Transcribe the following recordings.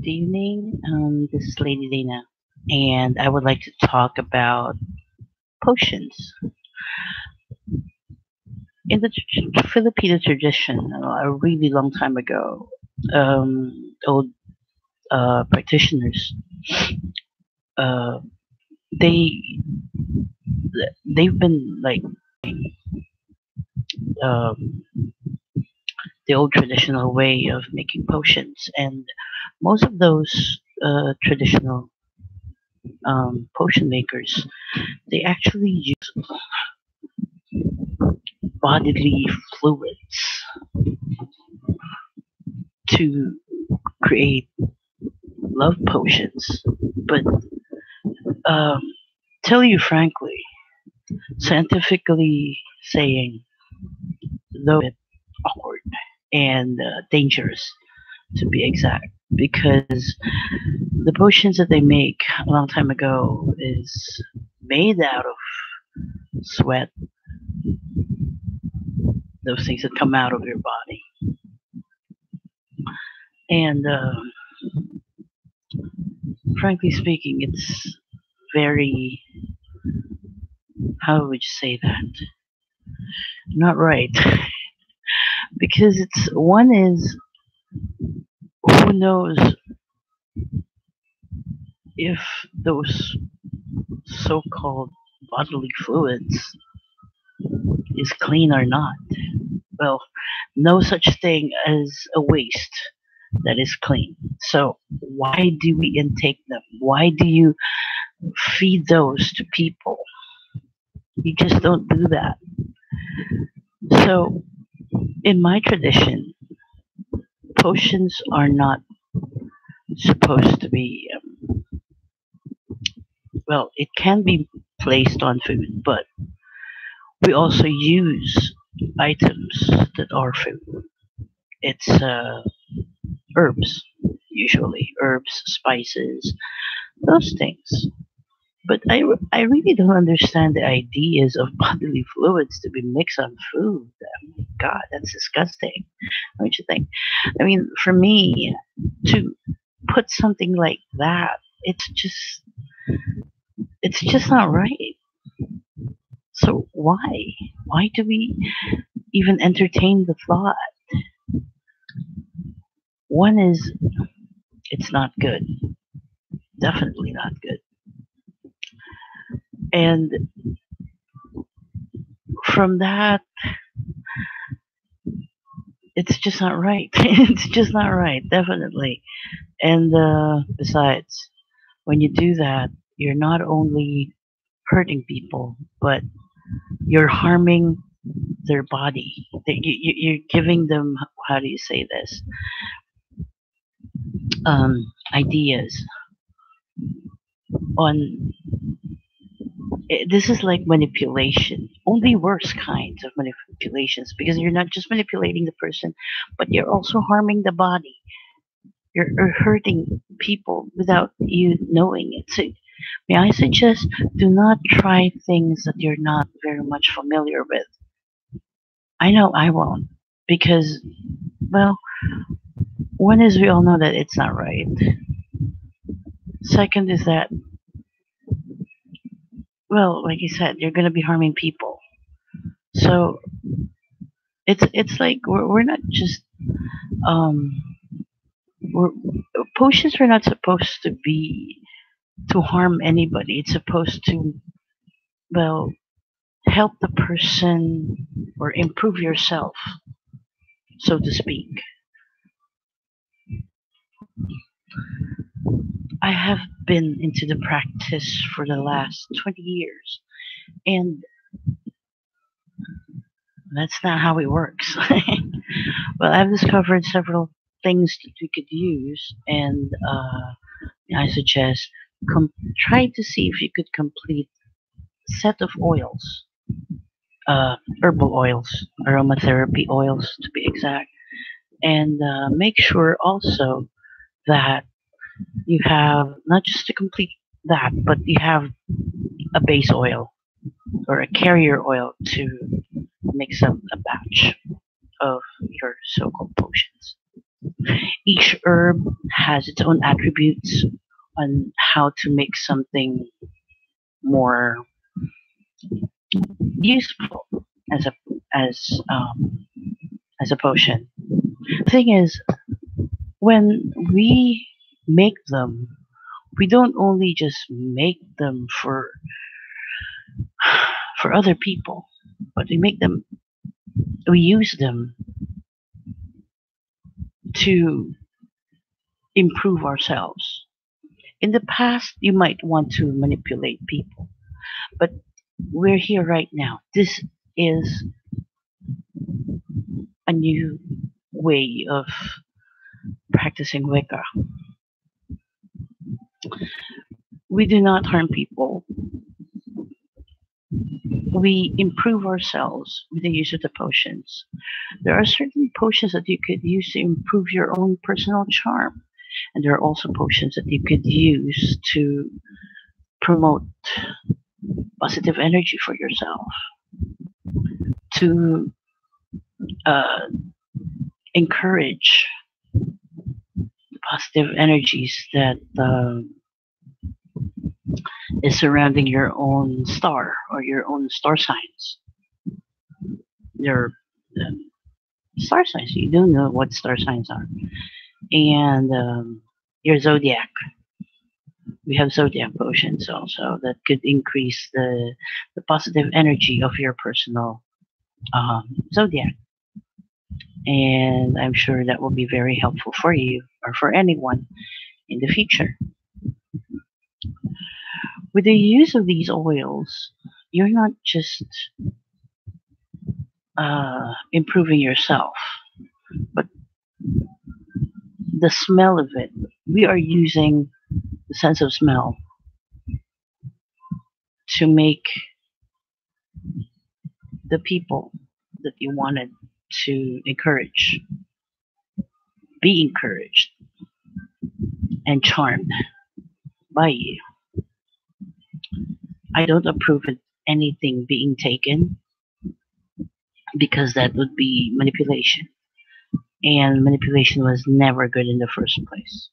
Good evening. This is Lady Dana, and I would like to talk about potions. In the Filipino tradition, a really long time ago, old practitioners, uh, they they've been like um, the old traditional way of making potions, and most of those traditional potion makers, they actually use bodily fluids to create love potions. But um, tell you frankly, scientifically saying, though it's awkward and dangerous to be exact, because the potions that they make a long time ago is made out of sweat, those things that come out of your body, and frankly speaking, it's very, how would you say that? Not right, because it's one is, who knows if those so-called bodily fluids is clean or not. Well, no such thing as a waste that is clean. So why do we intake them? Why do you feed those to people? You just don't do that. So in my tradition, potions are not supposed to be, well, it can be placed on food, but we also use items that are food. It's herbs, usually herbs, spices, those things. But I really don't understand the ideas of bodily fluids to be mixed on food. Oh my God, that's disgusting. Don't you think? I mean, for me, to put something like that, it's just not right. So why? Why do we even entertain the thought? One is, it's not good. Definitely not good. And from that, it's just not right. It's just not right, definitely. And besides, when you do that, you're not only hurting people, but you're harming their body. You're giving them, how do you say this, ideas on. This is like manipulation, only worse kinds of manipulations, because you're not just manipulating the person, but you're also harming the body. You're hurting people without you knowing it. So, may I suggest, do not try things that you're not very much familiar with. I know I won't, because, well, one is we all know that it's not right. Second is that, well, like you said, you're going to be harming people. So it's like we're not just um we're, potions are not supposed to be to harm anybody. It's supposed to, well, help the person or improve yourself, so to speak. I have been into the practice for the last 20 years, and that's not how it works. Well, I've discovered several things that we could use, and I suggest try to see if you could complete a set of oils, herbal oils, aromatherapy oils to be exact, and make sure also that you have not just to complete that, but you have a base oil or a carrier oil to mix up a batch of your so-called potions. Each herb has its own attributes on how to make something more useful as a as um, as a potion. The thing is, when we make them, we don't only just make them for other people, but we use them to improve ourselves. In the past, you might want to manipulate people, but we're here right now. This is a new way of practicing Wicca. We do not harm people. We improve ourselves with the use of the potions. There are certain potions that you could use to improve your own personal charm, and there are also potions that you could use to promote positive energy for yourself, to uh, encourage the positive energies that is surrounding your own star or your own star signs. Your star signs. You don't know what star signs are, and your zodiac. We have zodiac potions also that could increase the positive energy of your personal zodiac, and I'm sure that will be very helpful for you or for anyone in the future. With the use of these oils, you're not just improving yourself, but the smell of it. We are using the sense of smell to make the people that you wanted to encourage be encouraged and charmed by you. I don't approve of anything being taken because that would be manipulation. And manipulation was never good in the first place.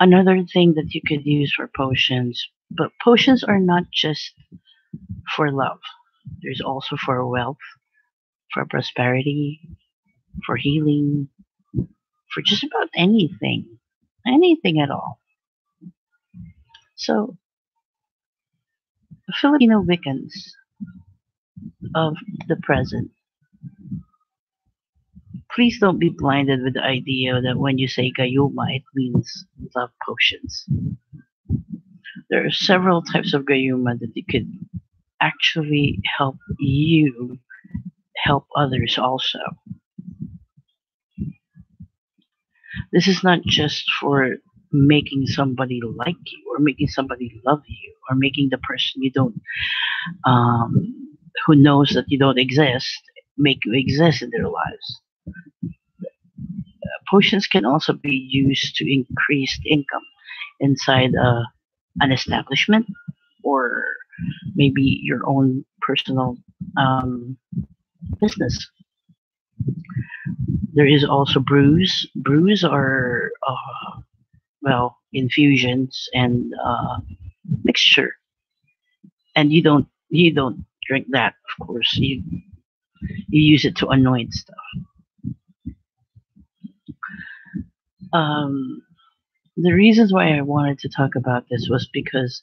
Another thing that you could use for potions, but potions are not just for love. There's also for wealth, for prosperity, for healing, for just about anything. Anything at all. So, Filipino Wiccans of the present, please don't be blinded with the idea that when you say gayuma, it means love potions. There are several types of gayuma that you could actually help you help others also. This is not just for making somebody like you or making somebody love you or making the person you don't who knows that you don't exist make you exist in their lives. Potions can also be used to increase the income inside an establishment or maybe your own personal business. There is also brews. Brews are well infusions and mixture, and you don't drink that. Of course, you use it to anoint stuff. Um, the reasons why I wanted to talk about this was because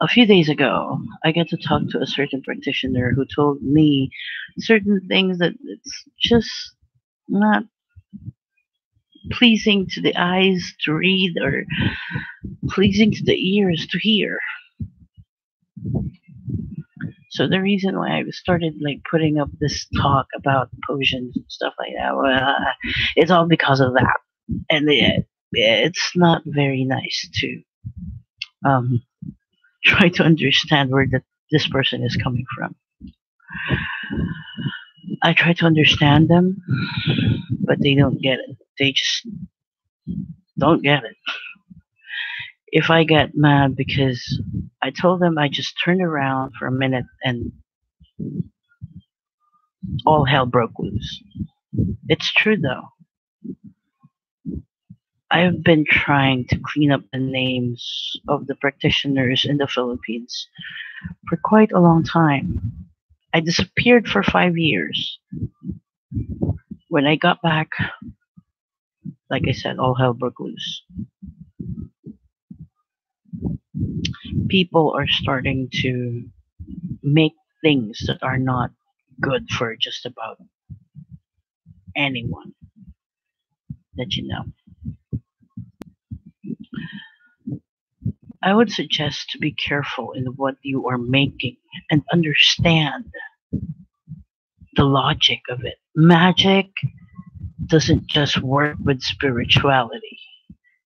a few days ago I got to talk to a certain practitioner who told me certain things that it's just not pleasing to the eyes to read or pleasing to the ears to hear. So the reason why I started like putting up this talk about potions and stuff like that, well, it's all because of that, and it's not very nice to um, try to understand where this person is coming from. I try to understand them, but they don't get it. They just don't get it. If I get mad because I told them, I just turned around for a minute and all hell broke loose. It's true though. I've been trying to clean up the names of the practitioners in the Philippines for quite a long time. I disappeared for 5 years. When I got back, like I said, all hell broke loose. People are starting to make things that are not good for just about anyone that you know. I would suggest to be careful in what you are making and understand the logic of it. Magic doesn't just work with spirituality,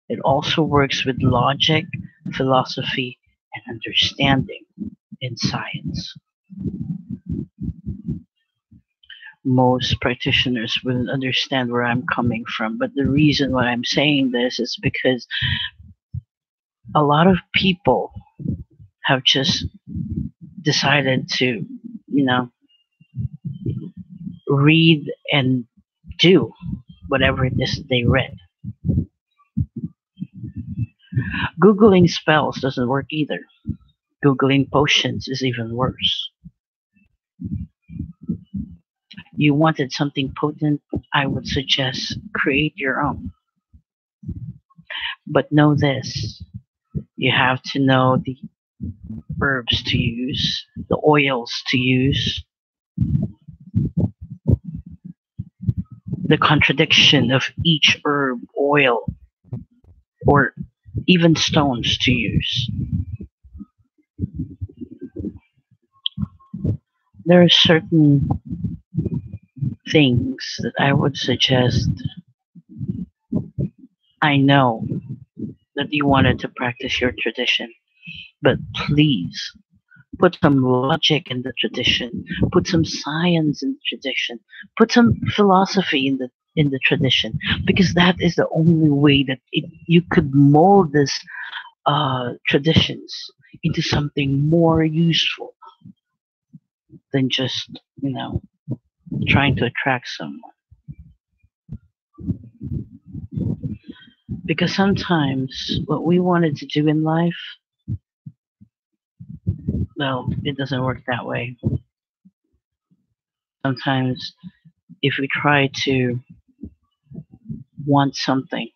it also works with logic, philosophy, and understanding in science. Most practitioners wouldn't understand where I'm coming from, but the reason why I'm saying this is because a lot of people have just decided to, you know, read and do whatever it is they read. Googling spells doesn't work either. Googling potions is even worse. You wanted something potent, I would suggest create your own. But know this, you have to know the herbs to use, the oils to use, the contradiction of each herb, oil, or even stones to use. There are certain things that I would suggest. I know that you wanted to practice your tradition, but please put some logic in the tradition, put some science in the tradition, put some philosophy in the tradition, because that is the only way that you could mold this traditions into something more useful than just trying to attract someone. Because sometimes what we wanted to do in life, well, it doesn't work that way. Sometimes if we try to want something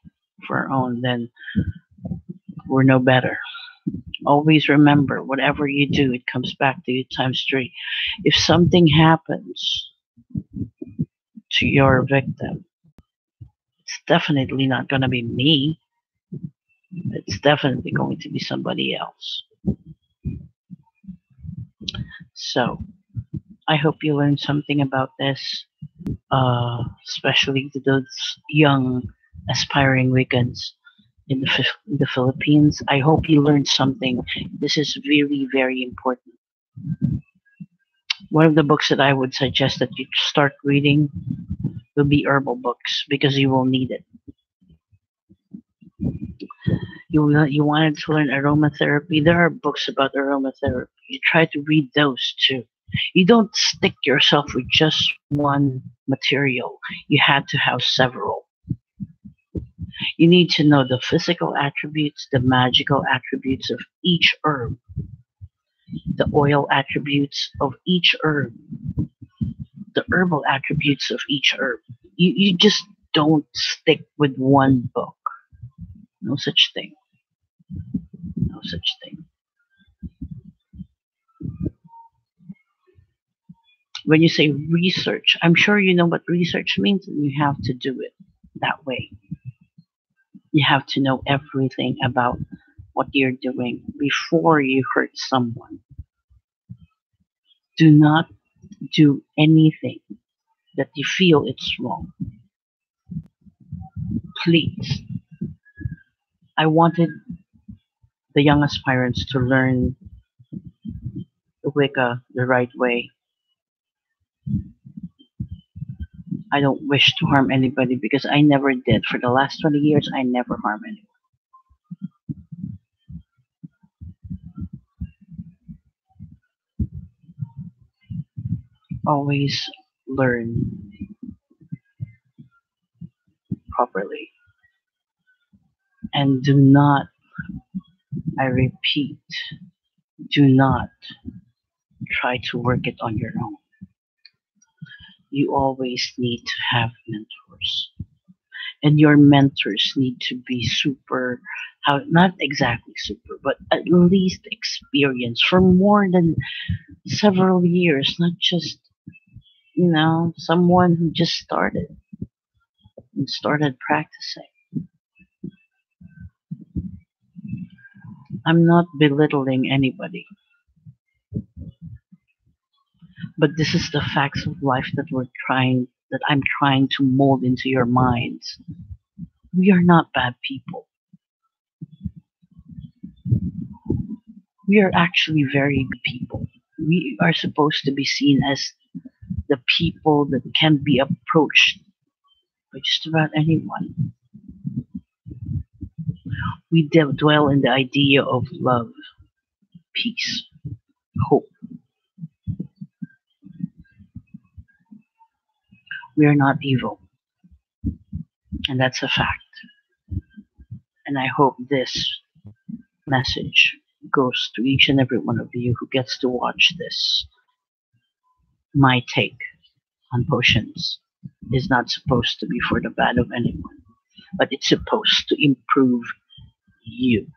for our own, then we're no better. Always remember, whatever you do, it comes back to you times three. If something happens to your victim, it's definitely not going to be me. It's definitely going to be somebody else. So, I hope you learned something about this, especially to those young, aspiring Wiccans in the Philippines. I hope you learned something. This is very, very important. One of the books that I would suggest that you start reading will be herbal books because you will need it. You wanted to learn aromatherapy. There are books about aromatherapy. You try to read those too. You don't stick yourself with just one material. You had to have several. You need to know the physical attributes, the magical attributes of each herb, the oil attributes of each herb, the herbal attributes of each herb. You just don't stick with one book. No such thing. No such thing. When you say research, I'm sure you know what research means, and you have to do it that way. You have to know everything about what you're doing before you hurt someone. Do not do anything that you feel it's wrong. Please. I wanted the young aspirants to learn the Wicca the right way. I don't wish to harm anybody because I never did. For the last 20 years, I never harm anyone. Always learn properly. And do not, I repeat, do not try to work it on your own. You always need to have mentors. And your mentors need to be super, how, not exactly super, but at least experienced for more than several years, not just, someone who just started and started practicing. I'm not belittling anybody, but this is the facts of life that I'm trying to mold into your minds. We are not bad people. We are actually very good people. We are supposed to be seen as the people that can be approached by just about anyone. We dwell in the idea of love, peace, hope. We are not evil, and that's a fact. And I hope this message goes to each and every one of you who gets to watch this. My take on potions is not supposed to be for the bad of anyone, but it's supposed to improve you.